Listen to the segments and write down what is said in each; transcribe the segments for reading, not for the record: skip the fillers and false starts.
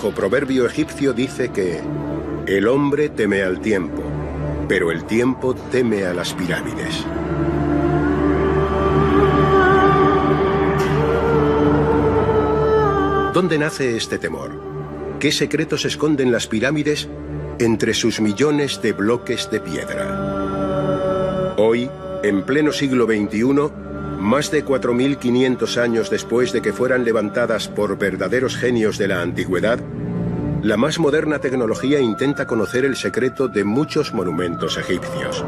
viejo proverbio egipcio dice que el hombre teme al tiempo, pero el tiempo teme a las pirámides. ¿Dónde nace este temor? ¿Qué secretos esconden las pirámides entre sus millones de bloques de piedra? Hoy, en pleno siglo XXI, más de 4.500 años después de que fueran levantadas por verdaderos genios de la antigüedad, la más moderna tecnología intenta conocer el secreto de muchos monumentos egipcios.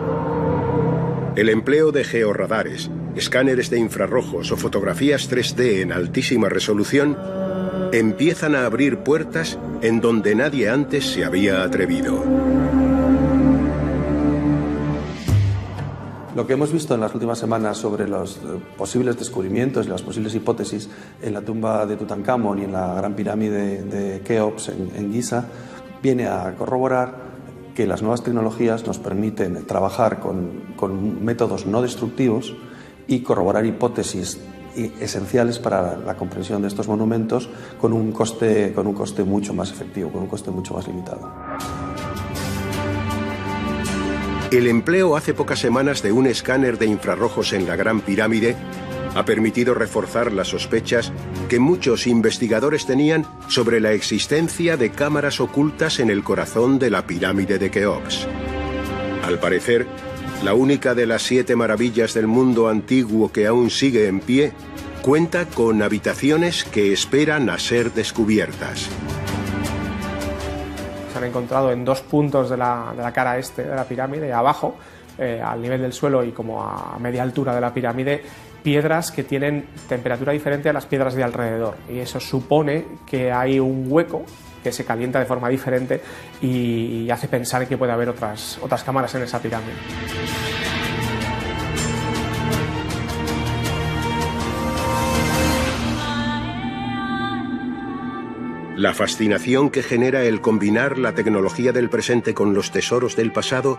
El empleo de georradares, escáneres de infrarrojos o fotografías 3D en altísima resolución empiezan a abrir puertas en donde nadie antes se había atrevido. Lo que hemos visto en las últimas semanas sobre los posibles descubrimientos y las posibles hipótesis en la tumba de Tutankamón y en la Gran Pirámide de Keops en Giza viene a corroborar que las nuevas tecnologías nos permiten trabajar con métodos no destructivos y corroborar hipótesis esenciales para la comprensión de estos monumentos con un coste mucho más efectivo, con un coste mucho más limitado. El empleo hace pocas semanas de un escáner de infrarrojos en la Gran Pirámide ha permitido reforzar las sospechas que muchos investigadores tenían sobre la existencia de cámaras ocultas en el corazón de la pirámide de Keops. Al parecer, la única de las 7 maravillas del mundo antiguo que aún sigue en pie, cuenta con habitaciones que esperan a ser descubiertas. Se han encontrado en 2 puntos de la cara este de la pirámide, abajo, al nivel del suelo y como a media altura de la pirámide, piedras que tienen temperatura diferente a las piedras de alrededor. Y eso supone que hay un hueco que se calienta de forma diferente y hace pensar que puede haber otras cámaras en esa pirámide. La fascinación que genera el combinar la tecnología del presente con los tesoros del pasado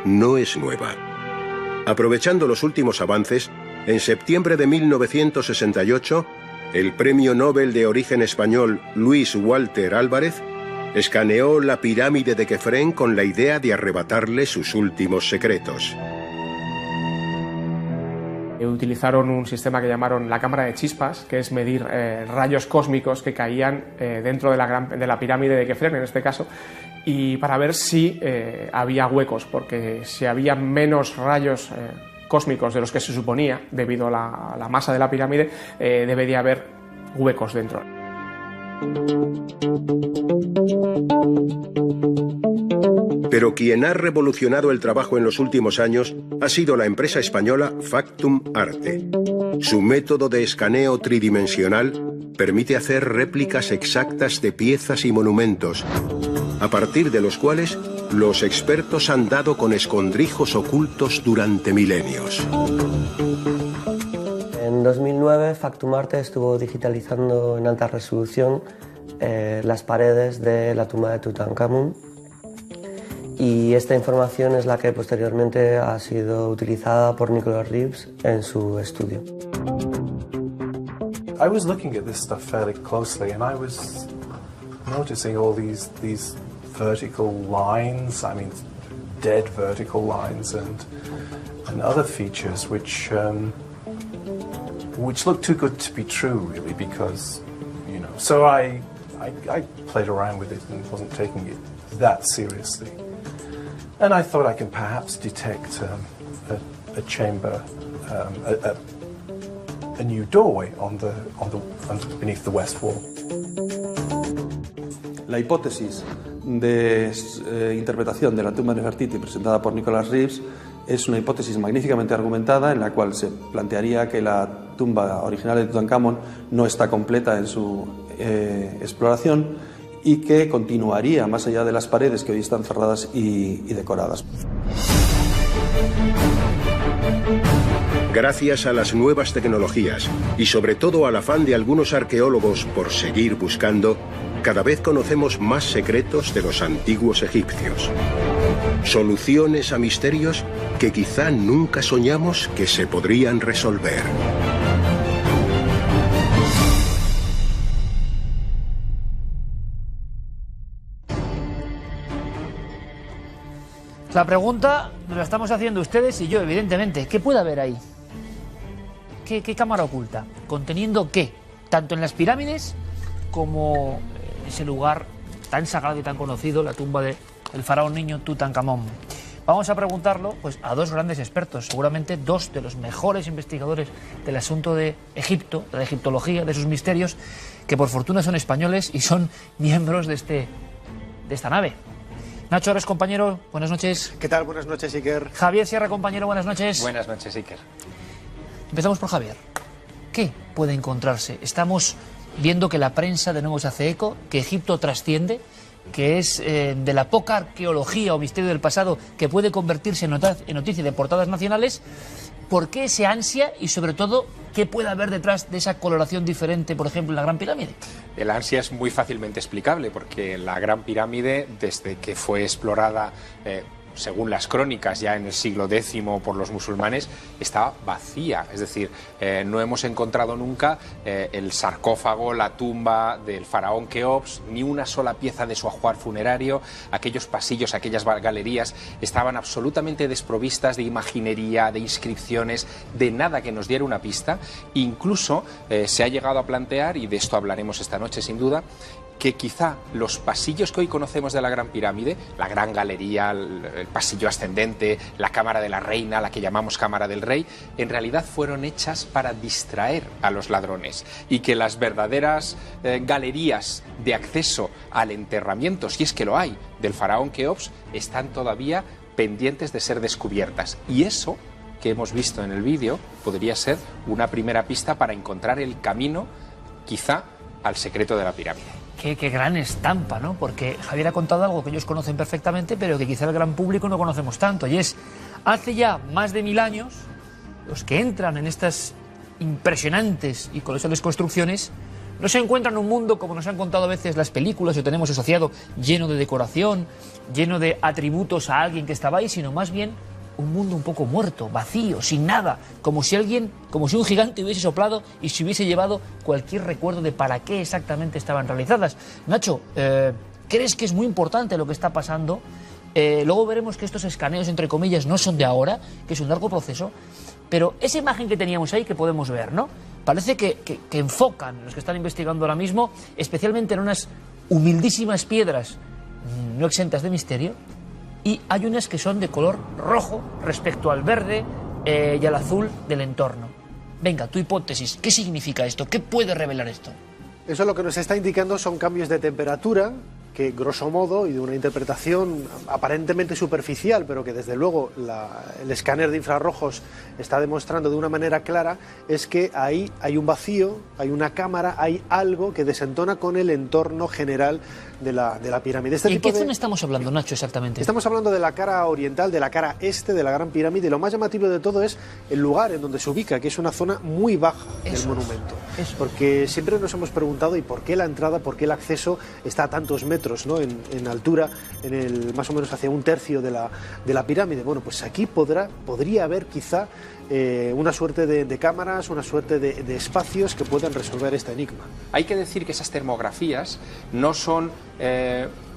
no es nueva. Aprovechando los últimos avances, en septiembre de 1968, el premio Nobel de origen español Luis Walter Álvarez escaneó la pirámide de Kefren con la idea de arrebatarle sus últimos secretos. Utilizaron un sistema que llamaron la cámara de chispas, que es medir rayos cósmicos que caían dentro de la pirámide de Kefren, en este caso, y para ver si había huecos, porque si había menos rayos cósmicos de los que se suponía, debido a la masa de la pirámide, debería haber huecos dentro. Pero quien ha revolucionado el trabajo en los últimos años ha sido la empresa española Factum Arte. Su método de escaneo tridimensional permite hacer réplicas exactas de piezas y monumentos, a partir de los cuales los expertos han dado con escondrijos ocultos durante milenios. En 2009, Factum Arte estuvo digitalizando en alta resolución las paredes de la tumba de Tutankamón, y esta información es la que posteriormente ha sido utilizada por Nicholas Reeves en su estudio. I was looking at this stuff fairly closely and I was noticing all these vertical lines, I mean dead vertical lines and other features which looked too good to be true really, because so I played around with it and wasn't taking it that seriously. And I thought I could perhaps detect a chamber, a new doorway beneath the west wall. La hipótesis de interpretación de la tumba de Nefertiti presentada por Nicholas Reeves es una hipótesis magníficamente argumentada en la cual se plantearía que la tumba original de Tutankamón no está completa en su exploración y que continuaría más allá de las paredes que hoy están cerradas y decoradas. Gracias a las nuevas tecnologías y sobre todo al afán de algunos arqueólogos por seguir buscando, cada vez conocemos más secretos de los antiguos egipcios. Soluciones a misterios que quizá nunca soñamos que se podrían resolver. La pregunta nos la estamos haciendo ustedes y yo, evidentemente. ¿Qué puede haber ahí? ¿Qué cámara oculta? ¿Conteniendo qué? Tanto en las pirámides como en ese lugar tan sagrado y tan conocido, la tumba del faraón niño Tutankamón. Vamos a preguntarlo pues, a dos grandes expertos, seguramente dos de los mejores investigadores del asunto de Egipto, de la egiptología, de sus misterios, que por fortuna son españoles y son miembros de esta nave. Nacho Ores, compañero, buenas noches. ¿Qué tal? Buenas noches, Iker. Javier Sierra, compañero, buenas noches. Buenas noches, Iker. Empezamos por Javier. ¿Qué puede encontrarse? Estamos viendo que la prensa de nuevo se hace eco, que Egipto trasciende, que es de la poca arqueología o misterio del pasado que puede convertirse en noticia de portadas nacionales. ¿Por qué ese ansia y, sobre todo, qué puede haber detrás de esa coloración diferente, por ejemplo, en la Gran Pirámide? El ansia es muy fácilmente explicable porque la Gran Pirámide, desde que fue explorada, según las crónicas, ya en el siglo X por los musulmanes, estaba vacía. Es decir, no hemos encontrado nunca el sarcófago, la tumba del faraón Keops, ni una sola pieza de su ajuar funerario. Aquellos pasillos, aquellas galerías estaban absolutamente desprovistas de imaginería, de inscripciones, de nada que nos diera una pista. Incluso se ha llegado a plantear, y de esto hablaremos esta noche sin duda, que quizá los pasillos que hoy conocemos de la Gran Pirámide, la Gran Galería, el pasillo ascendente, la Cámara de la Reina, la que llamamos Cámara del Rey, en realidad fueron hechas para distraer a los ladrones, y que las verdaderas galerías de acceso al enterramiento, si es que lo hay, del faraón Keops, están todavía pendientes de ser descubiertas. Y eso que hemos visto en el vídeo podría ser una primera pista para encontrar el camino, quizá, al secreto de la pirámide. Qué gran estampa, ¿no? Porque Javier ha contado algo que ellos conocen perfectamente, pero que quizá el gran público no conocemos tanto. Y es, hace ya más de 1000 años, los que entran en estas impresionantes y colosales construcciones no se encuentran en un mundo, como nos han contado a veces las películas, o tenemos asociado, lleno de decoración, lleno de atributos a alguien que estaba ahí, sino más bien un mundo un poco muerto, vacío, sin nada, como si un gigante hubiese soplado y se hubiese llevado cualquier recuerdo de para qué exactamente estaban realizadas. Nacho, ¿crees que es muy importante lo que está pasando? Luego veremos que estos escaneos, entre comillas, no son de ahora, que es un largo proceso, pero esa imagen que teníamos ahí que podemos ver, ¿no? Parece que enfocan los que están investigando ahora mismo, especialmente en unas humildísimas piedras no exentas de misterio, y hay unas que son de color rojo respecto al verde y al azul del entorno. Venga, tu hipótesis, ¿qué significa esto? ¿Qué puede revelar esto? Eso lo que nos está indicando son cambios de temperatura que, grosso modo, y de una interpretación aparentemente superficial, pero que desde luego el escáner de infrarrojos está demostrando de una manera clara, es que ahí hay un vacío, hay una cámara, hay algo que desentona con el entorno general de la pirámide. ¿Y en qué zona estamos hablando, Nacho, exactamente? Estamos hablando de la cara oriental, de la cara este de la Gran Pirámide, y lo más llamativo de todo es el lugar en donde se ubica, que es una zona muy baja del monumento. Porque siempre nos hemos preguntado, ¿y por qué la entrada, por qué el acceso está a tantos metros, ¿no? en altura, más o menos hacia un tercio de la pirámide? Bueno, pues aquí podría haber quizá una suerte de cámaras, una suerte de espacios que puedan resolver este enigma. Hay que decir que esas termografías no son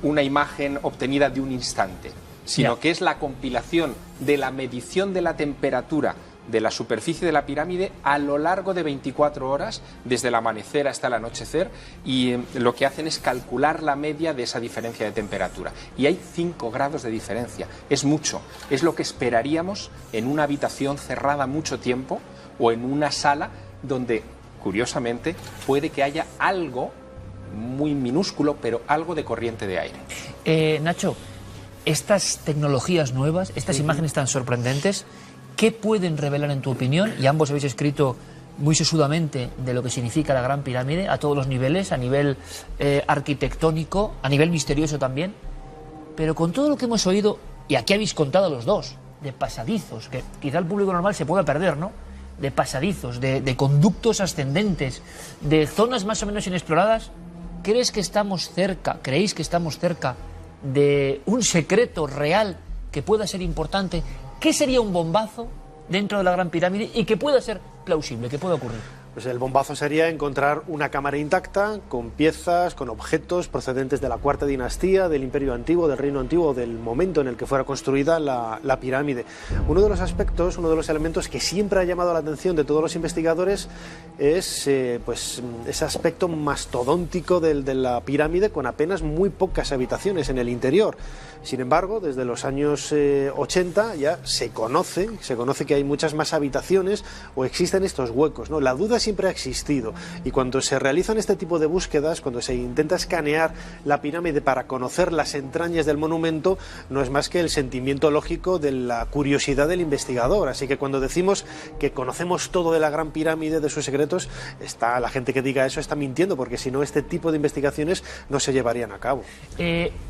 una imagen obtenida de un instante, sino que es la compilación de la medición de la temperatura de la superficie de la pirámide a lo largo de 24 horas, desde el amanecer hasta el anochecer, y lo que hacen es calcular la media de esa diferencia de temperatura. Y hay 5 grados de diferencia. Es mucho. Es lo que esperaríamos en una habitación cerrada mucho tiempo o en una sala donde, curiosamente, puede que haya algo muy minúsculo, pero algo de corriente de aire. Nacho, estas tecnologías nuevas, estas imágenes tan sorprendentes, ¿qué pueden revelar en tu opinión? Y ambos habéis escrito muy sesudamente de lo que significa la Gran Pirámide a todos los niveles, a nivel arquitectónico, a nivel misterioso también. Pero con todo lo que hemos oído, y aquí habéis contado los dos, de pasadizos, que quizá el público normal se pueda perder, ¿no? De pasadizos, de conductos ascendentes, de zonas más o menos inexploradas. ¿Creéis que estamos cerca de un secreto real que pueda ser importante? ¿Qué sería un bombazo dentro de la Gran Pirámide y que pueda ser plausible, que pueda ocurrir? Pues el bombazo sería encontrar una cámara intacta, con piezas, con objetos procedentes de la cuarta dinastía, del Imperio Antiguo, del Reino Antiguo, del momento en el que fuera construida la pirámide. Uno de los aspectos, uno de los elementos que siempre ha llamado la atención de todos los investigadores es pues, ese aspecto mastodóntico de la pirámide, con apenas muy pocas habitaciones en el interior. Sin embargo, desde los años 80 ya se conoce que hay muchas más habitaciones o existen estos huecos, ¿no? La duda siempre ha existido, y cuando se realizan este tipo de búsquedas, cuando se intenta escanear la pirámide para conocer las entrañas del monumento, no es más que el sentimiento lógico de la curiosidad del investigador. Así que cuando decimos que conocemos todo de la Gran Pirámide, de sus secretos, la gente que diga eso está mintiendo, porque si no, este tipo de investigaciones no se llevarían a cabo.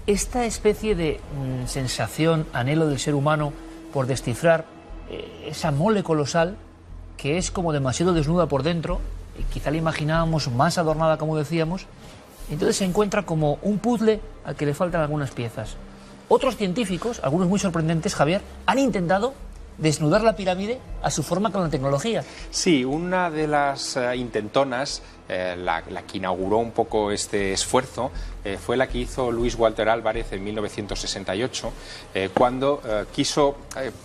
Esta especie de sensación, anhelo del ser humano por descifrar esa mole colosal, que es como demasiado desnuda por dentro, y quizá la imaginábamos más adornada, como decíamos, entonces se encuentra como un puzzle al que le faltan algunas piezas. Otros científicos, algunos muy sorprendentes, Javier, han intentado desnudar la pirámide a su forma con la tecnología. Sí, una de las intentonas, la que inauguró un poco este esfuerzo, fue la que hizo Luis Walter Álvarez en 1968, cuando quiso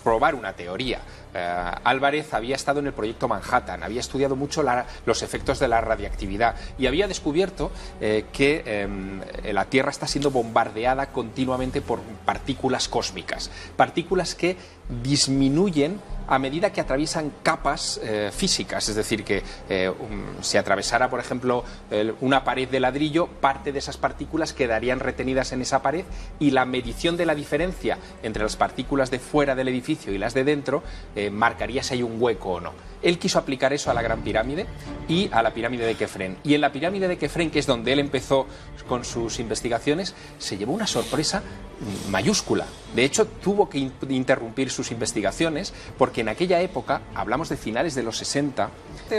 probar una teoría. Álvarez había estado en el proyecto Manhattan, había estudiado mucho los efectos de la radiactividad y había descubierto que la Tierra está siendo bombardeada continuamente por partículas cósmicas, partículas que disminuyen a medida que atraviesan capas físicas, es decir, que si atravesara, por ejemplo, una pared de ladrillo, parte de esas partículas quedarían retenidas en esa pared, y la medición de la diferencia entre las partículas de fuera del edificio y las de dentro marcaría si hay un hueco o no. Él quiso aplicar eso a la Gran Pirámide y a la pirámide de Kefren. Y en la pirámide de Kefren, que es donde él empezó con sus investigaciones, se llevó una sorpresa mayúscula. De hecho, tuvo que interrumpir sus investigaciones porque en aquella época, hablamos de finales de los 60,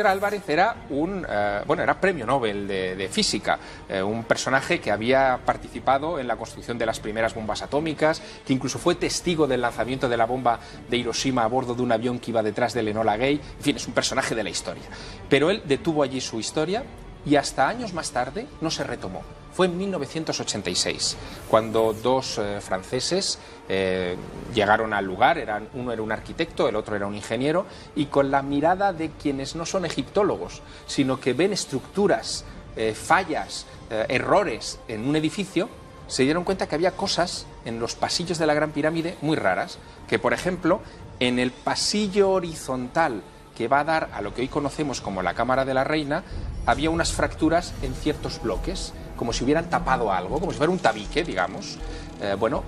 Álvarez era era premio Nobel de física, un personaje que había participado en la construcción de las primeras bombas atómicas, que incluso fue testigo del lanzamiento de la bomba de Hiroshima a bordo de un avión que iba detrás del Enola Gay. En fin, es un personaje de la historia. Pero él detuvo allí su historia y hasta años más tarde no se retomó. Fue en 1986, cuando dos franceses llegaron al lugar, uno era un arquitecto, el otro era un ingeniero, y con la mirada de quienes no son egiptólogos, sino que ven estructuras, fallas, errores en un edificio, se dieron cuenta que había cosas en los pasillos de la Gran Pirámide muy raras, que por ejemplo, en el pasillo horizontal que va a dar a lo que hoy conocemos como la Cámara de la Reina, había unas fracturas en ciertos bloques, como si hubieran tapado algo, como si fuera un tabique, digamos.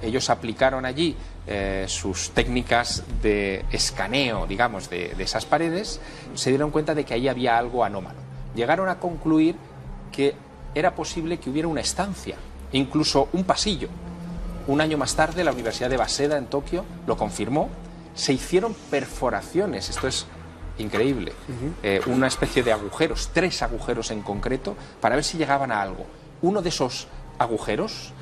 Ellos aplicaron allí sus técnicas de escaneo, digamos, de esas paredes, se dieron cuenta de que ahí había algo anómalo. Llegaron a concluir que era posible que hubiera una estancia, incluso un pasillo. Un año más tarde, la Universidad de Waseda en Tokio lo confirmó. Se hicieron perforaciones, esto es increíble, una especie de agujeros, 3 agujeros en concreto, para ver si llegaban a algo. Uno de esos agujeros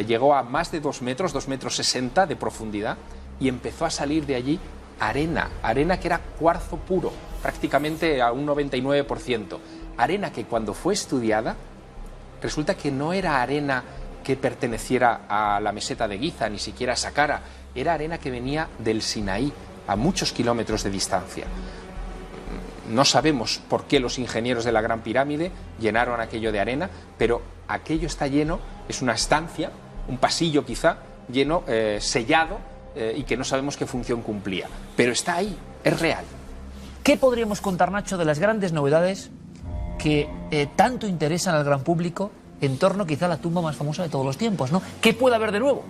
llegó a más de 2 metros, 2,60 metros de profundidad, y empezó a salir de allí arena que era cuarzo puro, prácticamente a un 99%. Arena que cuando fue estudiada, resulta que no era arena que perteneciera a la meseta de Giza, ni siquiera a Saqqara, era arena que venía del Sinaí, a muchos kilómetros de distancia. No sabemos por qué los ingenieros de la Gran Pirámide llenaron aquello de arena, pero aquello está lleno, es una estancia, un pasillo quizá, lleno, sellado, y que no sabemos qué función cumplía. Pero está ahí, es real. ¿Qué podríamos contar, Nacho, de las grandes novedades que tanto interesan al gran público en torno quizá a la tumba más famosa de todos los tiempos, ¿no? ¿Qué puede haber de nuevo?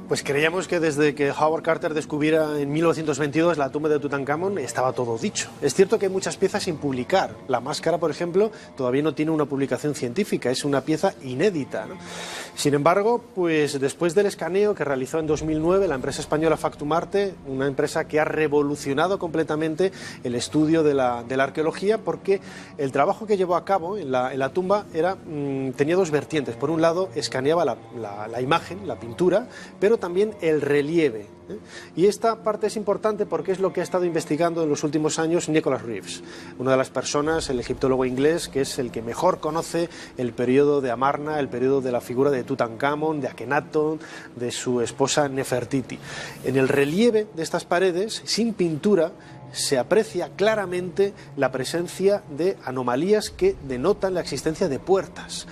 Pues creíamos que desde que Howard Carter descubriera en 1922 la tumba de Tutankamón estaba todo dicho. Es cierto que hay muchas piezas sin publicar. La máscara, por ejemplo, todavía no tiene una publicación científica, es una pieza inédita, ¿no? Sin embargo, pues después del escaneo que realizó en 2009 la empresa española Factumarte, una empresa que ha revolucionado completamente el estudio de la arqueología, porque el trabajo que llevó a cabo en la tumba tenía dos vertientes. Por un lado, escaneaba la imagen, la pintura, pero también el relieve. Y esta parte es importante porque es lo que ha estado investigando en los últimos años Nicholas Reeves, una de las personas, el egiptólogo inglés, que es el que mejor conoce el periodo de Amarna, el periodo de la figura de Tutankamón, de Akenatón, de su esposa Nefertiti. En el relieve de estas paredes, sin pintura, se aprecia claramente la presencia de anomalías que denotan la existencia de puertas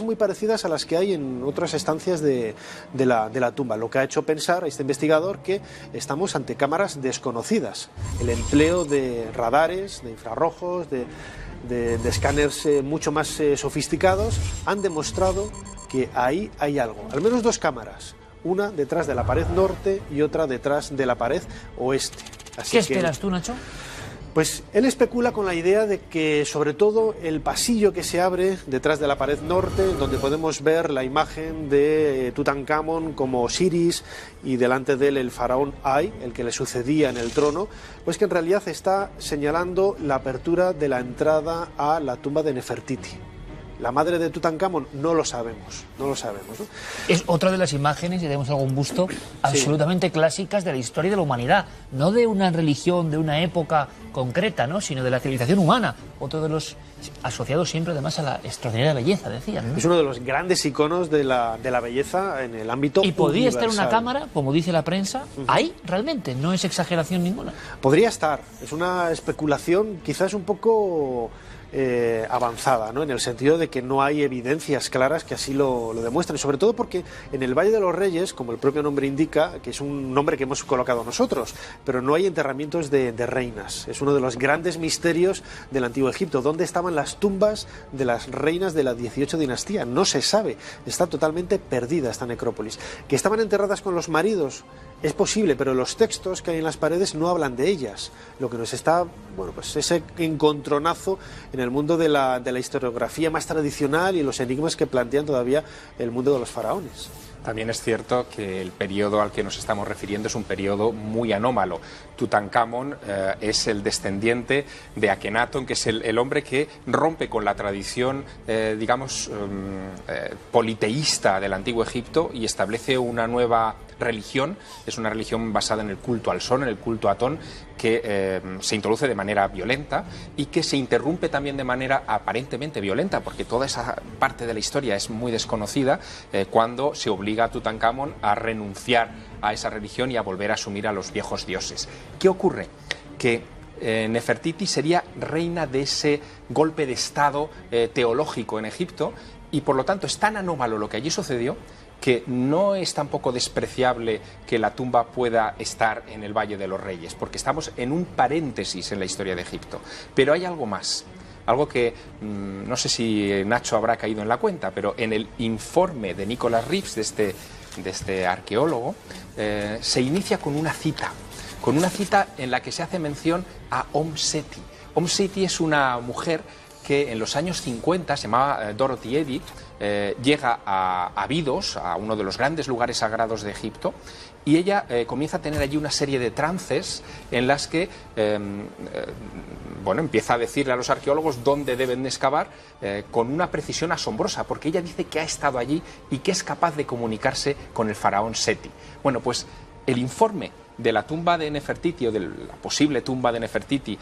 muy parecidas a las que hay en otras estancias de la tumba, lo que ha hecho pensar a este investigador que estamos ante cámaras desconocidas. El empleo de radares, de infrarrojos, de escáneres mucho más sofisticados han demostrado que ahí hay algo, al menos dos cámaras, una detrás de la pared norte y otra detrás de la pared oeste. ¿Qué esperas tú, Nacho? Pues él especula con la idea de que, sobre todo, el pasillo que se abre detrás de la pared norte, donde podemos ver la imagen de Tutankamón como Osiris y delante de él el faraón Ay, el que le sucedía en el trono, pues que en realidad está señalando la apertura de la entrada a la tumba de Nefertiti. La madre de Tutankamón no lo sabemos, ¿no? Es otra de las imágenes, y tenemos algún busto, absolutamente clásicas de la historia de la humanidad, no de una religión, de una época concreta, ¿no? Sino de la civilización humana, otro de los asociados siempre además a la extraordinaria belleza, decían, ¿no? Es uno de los grandes iconos de la belleza en el ámbito universal. Y podría estar universal. Una cámara, como dice la prensa, ahí realmente, no es exageración ninguna. Podría estar, es una especulación quizás un poco avanzada, ¿no? En el sentido de que no hay evidencias claras que así lo demuestren, sobre todo porque en el Valle de los Reyes, como el propio nombre indica, que es un nombre que hemos colocado nosotros, pero no hay enterramientos de reinas. Es uno de los grandes misterios del Antiguo Egipto. ¿Dónde estaban las tumbas de las reinas de la 18 dinastía? No se sabe, está totalmente perdida esta necrópolis. ¿Que estaban enterradas con los maridos? Es posible, pero los textos que hay en las paredes no hablan de ellas. Lo que nos está, bueno, pues ese encontronazo en el mundo de la historiografía más tradicional y los enigmas que plantean todavía el mundo de los faraones. También es cierto que el periodo al que nos estamos refiriendo es un periodo muy anómalo. Tutankamón es el descendiente de Akenatón, que es el hombre que rompe con la tradición, politeísta del Antiguo Egipto y establece una nueva religión. Es una religión basada en el culto al sol, en el culto a Atón, que se introduce de manera violenta y que se interrumpe también de manera aparentemente violenta, porque toda esa parte de la historia es muy desconocida, cuando se obliga a Tutankamón a renunciar a esa religión y a volver a asumir a los viejos dioses. ¿Qué ocurre? Que Nefertiti sería reina de ese golpe de estado teológico en Egipto y por lo tanto es tan anómalo lo que allí sucedió que no es tampoco despreciable que la tumba pueda estar en el Valle de los Reyes, porque estamos en un paréntesis en la historia de Egipto. Pero hay algo más, algo que no sé si Nacho habrá caído en la cuenta, pero en el informe de Nicholas Reeves, de este arqueólogo, se inicia con una cita en la que se hace mención a Om-Seti. Om-Seti es una mujer que en los años 50 se llamaba Dorothy Eddy, llega a Abidos, a uno de los grandes lugares sagrados de Egipto, y ella comienza a tener allí una serie de trances en las que empieza a decirle a los arqueólogos dónde deben excavar con una precisión asombrosa, porque ella dice que ha estado allí y que es capaz de comunicarse con el faraón Seti. Bueno, pues el informe de la tumba de Nefertiti, o de la posible tumba de Nefertiti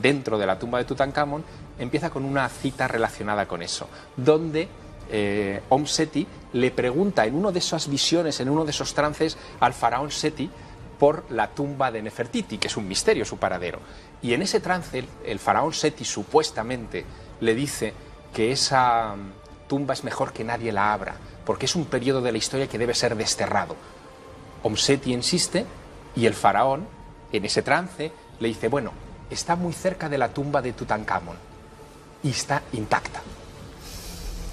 dentro de la tumba de Tutankamón, empieza con una cita relacionada con eso, donde Om-Seti le pregunta en una de esas visiones, en uno de esos trances, al faraón Seti por la tumba de Nefertiti, que es un misterio su paradero. Y en ese trance el faraón Seti supuestamente le dice que esa tumba es mejor que nadie la abra, porque es un periodo de la historia que debe ser desterrado. Om-Seti insiste y el faraón, en ese trance, le dice, bueno, está muy cerca de la tumba de Tutankamón y está intacta.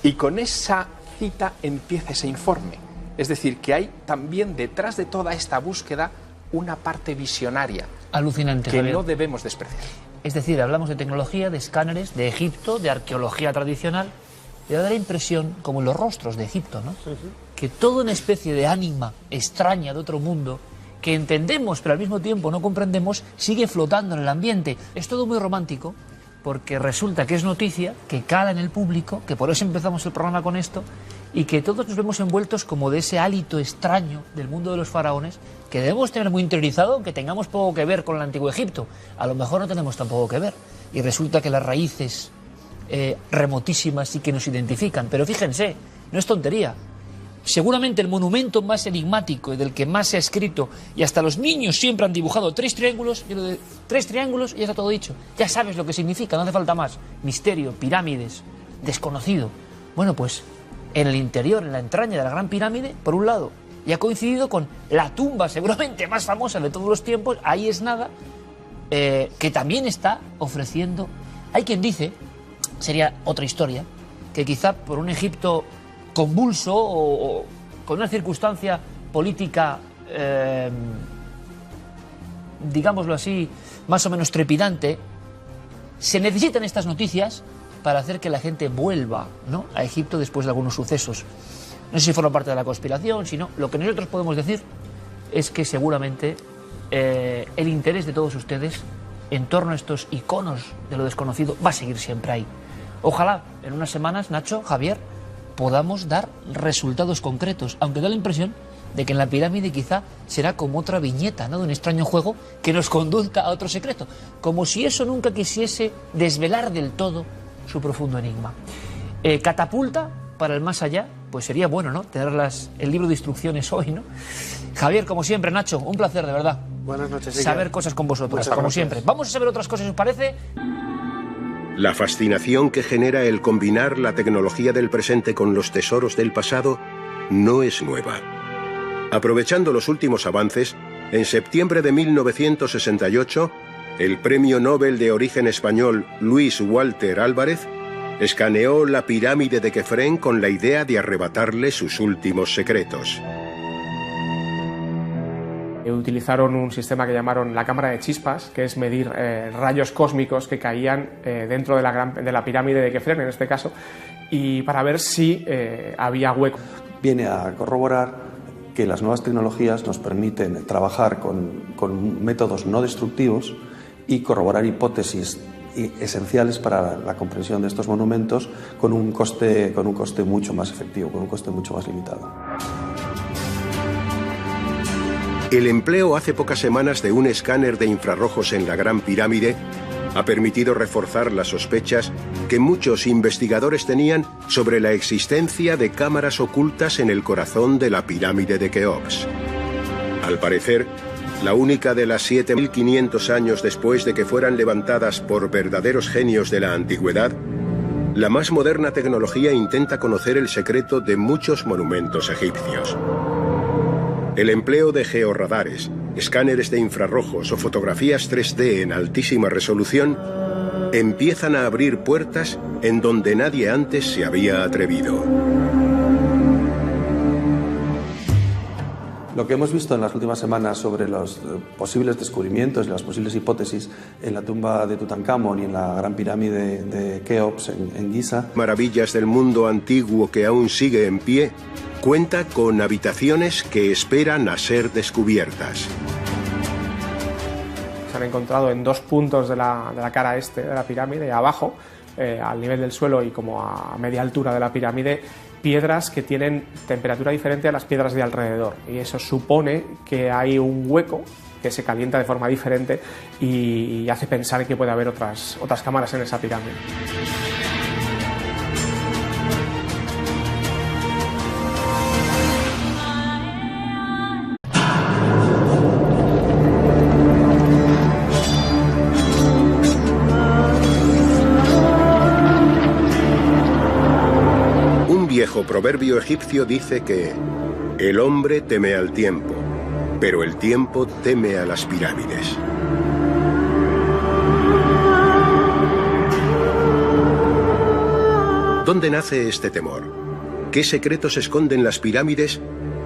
Y con esa cita empieza ese informe. Es decir, que hay también detrás de toda esta búsqueda una parte visionaria. Alucinante, que Javier. no debemos despreciar. Es decir, hablamos de tecnología, de escáneres, de Egipto, de arqueología tradicional, y da la impresión, como en los rostros de Egipto, ¿no? Que toda una especie de ánima extraña de otro mundo, que entendemos pero al mismo tiempo no comprendemos, sigue flotando en el ambiente. Es todo muy romántico, porque resulta que es noticia, que cala en el público, que por eso empezamos el programa con esto, y que todos nos vemos envueltos como de ese hálito extraño del mundo de los faraones que debemos tener muy interiorizado, aunque tengamos poco que ver con el Antiguo Egipto. A lo mejor no tenemos tan poco que ver y resulta que las raíces remotísimas sí que nos identifican. Pero fíjense, no es tontería. Seguramente el monumento más enigmático y del que más se ha escrito, y hasta los niños siempre han dibujado tres triángulos y ya está todo dicho. Ya sabes lo que significa, no hace falta más. Misterio, pirámides, desconocido. Bueno, pues en el interior, en la entraña de la Gran Pirámide, por un lado, y ha coincidido con la tumba seguramente más famosa de todos los tiempos, ahí es nada, que también está ofreciendo. Hay quien dice, sería otra historia, que quizá por un Egipto convulso o con una circunstancia política, digámoslo así, más o menos trepidante, se necesitan estas noticias para hacer que la gente vuelva, ¿no?, a Egipto después de algunos sucesos. No sé si forma parte de la conspiración, sino lo que nosotros podemos decir es que seguramente el interés de todos ustedes en torno a estos iconos de lo desconocido va a seguir siempre ahí. Ojalá en unas semanas, Nacho, Javier, podamos dar resultados concretos, aunque da la impresión de que en la pirámide quizá será como otra viñeta, ¿no?, de un extraño juego que nos conduzca a otro secreto, como si eso nunca quisiese desvelar del todo su profundo enigma. Catapulta para el más allá, pues sería bueno, ¿no?, tener el libro de instrucciones hoy, ¿no? Javier, como siempre, Nacho, un placer, de verdad. Buenas noches. Saber cosas con vosotros, Muchas como gracias. siempre. Vamos a saber otras cosas, ¿os parece? La fascinación que genera el combinar la tecnología del presente con los tesoros del pasado no es nueva. Aprovechando los últimos avances, en septiembre de 1968, el premio Nobel de origen español Luis Walter Álvarez escaneó la pirámide de Kefren con la idea de arrebatarle sus últimos secretos. Utilizaron un sistema que llamaron la cámara de chispas, que es medir rayos cósmicos que caían dentro de la pirámide de Kefren, en este caso, y para ver si había hueco. Viene a corroborar que las nuevas tecnologías nos permiten trabajar con métodos no destructivos y corroborar hipótesis esenciales para la comprensión de estos monumentos con un coste mucho más efectivo, con un coste mucho más limitado. El empleo hace pocas semanas de un escáner de infrarrojos en la Gran Pirámide ha permitido reforzar las sospechas que muchos investigadores tenían sobre la existencia de cámaras ocultas en el corazón de la pirámide de Keops. Al parecer, la única de las 7.500 años después de que fueran levantadas por verdaderos genios de la antigüedad, la más moderna tecnología intenta conocer el secreto de muchos monumentos egipcios. El empleo de georradares, escáneres de infrarrojos o fotografías 3D en altísima resolución empiezan a abrir puertas en donde nadie antes se había atrevido. Lo que hemos visto en las últimas semanas sobre los posibles descubrimientos y las posibles hipótesis en la tumba de Tutankamón y en la Gran Pirámide de Keops en Giza. Maravillas del mundo antiguo que aún sigue en pie, cuenta con habitaciones que esperan a ser descubiertas. Se han encontrado en dos puntos de la cara este de la pirámide, abajo, al nivel del suelo y como a media altura de la pirámide, piedras que tienen temperatura diferente a las piedras de alrededor, y eso supone que hay un hueco que se calienta de forma diferente y hace pensar que puede haber otras cámaras en esa pirámide. Un viejo proverbio egipcio dice que el hombre teme al tiempo, pero el tiempo teme a las pirámides. ¿Dónde nace este temor? ¿Qué secretos esconden las pirámides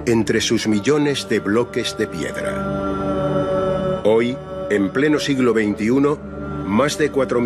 entre sus millones de bloques de piedra? Hoy, en pleno siglo XXI, más de 4.000